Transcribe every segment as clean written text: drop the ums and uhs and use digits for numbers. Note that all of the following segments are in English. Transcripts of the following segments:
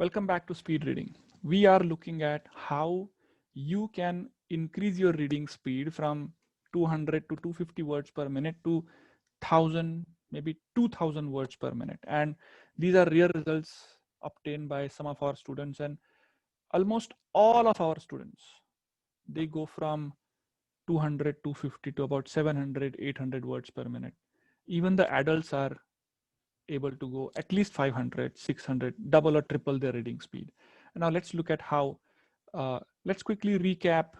Welcome back to Speed Reading. We are looking at how you can increase your reading speed from 200 to 250 words per minute to 1000, maybe 2000 words per minute. And these are real results obtained by some of our students, and almost all of our students, they go from 200, 250 to about 700, 800 words per minute. Even the adults are able to go at least 500, 600, double or triple their reading speed. And now let's look at how, let's quickly recap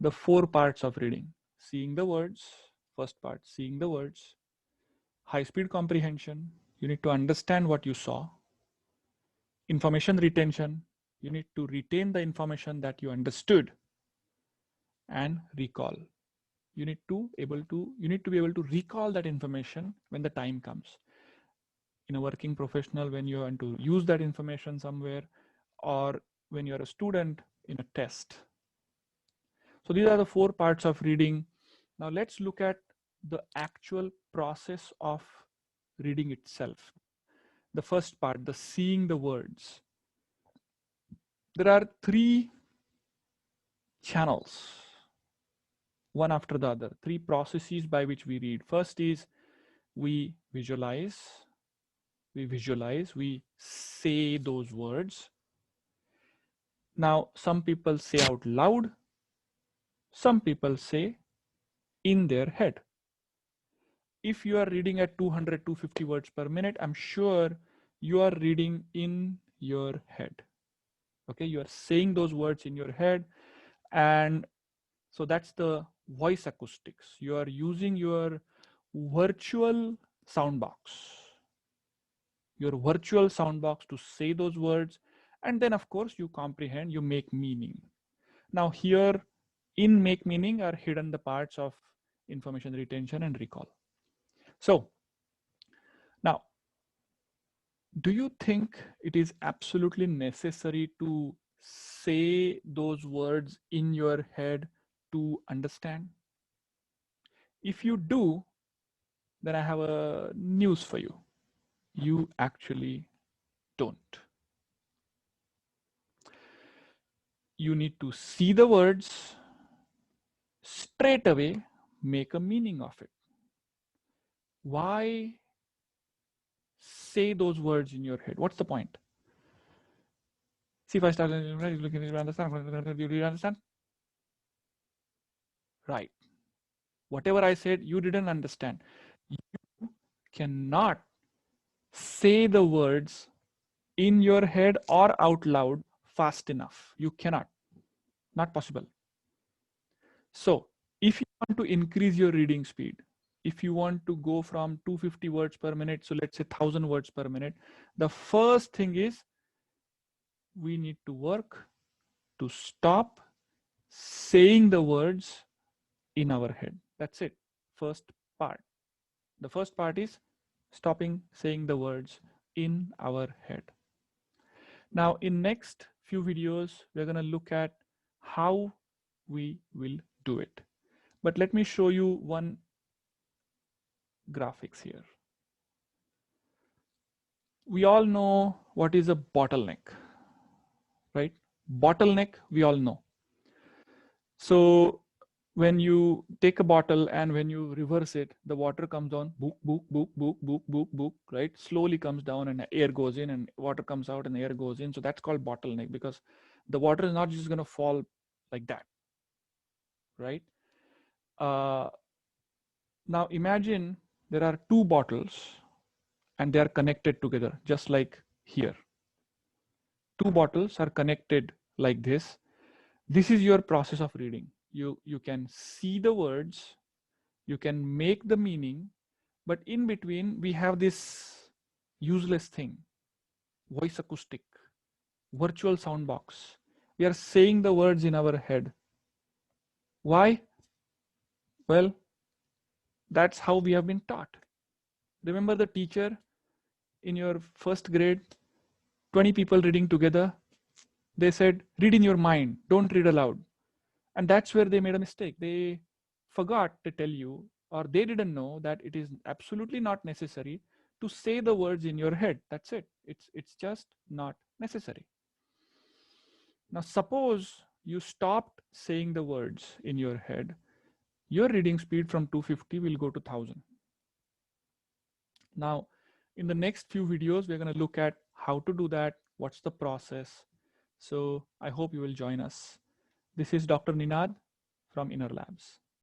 the 4 parts of reading. Seeing the words, first part, seeing the words. High speed comprehension, you need to understand what you saw. Information retention, you need to retain the information that you understood. And recall, you need to be able to recall that information when the time comes. In a working professional, when you want to use that information somewhere, or when you're a student in a test. So these are the 4 parts of reading. Now let's look at the actual process of reading itself. The first part, the seeing the words. There are 3 channels, one after the other, 3 processes by which we read. First is we visualize, we say those words. Now, some people say out loud, some people say in their head. If you are reading at 200, 250 words per minute, I'm sure you are reading in your head. Okay, you are saying those words in your head. And so that's the voice acoustics. You are using your virtual sound box, to say those words. And then of course you comprehend, you make meaning. Now here in make meaning are hidden the parts of information retention and recall. So now, do you think it is absolutely necessary to say those words in your head to understand? If you do, then I have a news for you. You actually don't. You need to see the words, straight away make a meaning of it. Why say those words in your head? What's the point? See, if I start looking at you understand, do you understand? Right. Whatever I said, you didn't understand. You cannot say the words in your head or out loud fast enough. You cannot. Not possible. So if you want to increase your reading speed, if you want to go from 250 words per minute, so let's say 1000 words per minute, the first thing is we need to work to stop saying the words in our head. That's it. First part. The first part is stopping saying the words in our head. Now in next few videos, we're going to look at how we will do it. But let me show you one graphics here. We all know what is a bottleneck, right? Bottleneck, we all know. So when you take a bottle and when you reverse it, the water comes down, book, book, book, book, book, book, book, right? Slowly comes down and air goes in and water comes out and air goes in. So that's called bottleneck because the water is not just going to fall like that, right? Now imagine there are 2 bottles and they are connected together, just like here. 2 bottles are connected like this. This is your process of reading. You can see the words, you can make the meaning, but in between we have this useless thing, voice acoustic, virtual sound box. We are saying the words in our head. Why? Well, that's how we have been taught. Remember the teacher in your first grade, 20 people reading together, they said, read in your mind, don't read aloud. And that's where they made a mistake. They forgot to tell you, or they didn't know that it is absolutely not necessary to say the words in your head. That's it. It's just not necessary. Now, suppose you stopped saying the words in your head, your reading speed from 250 will go to 1000. Now, in the next few videos, we're going to look at how to do that, what's the process. So I hope you will join us. This is Dr. Ninad from Inner Labs.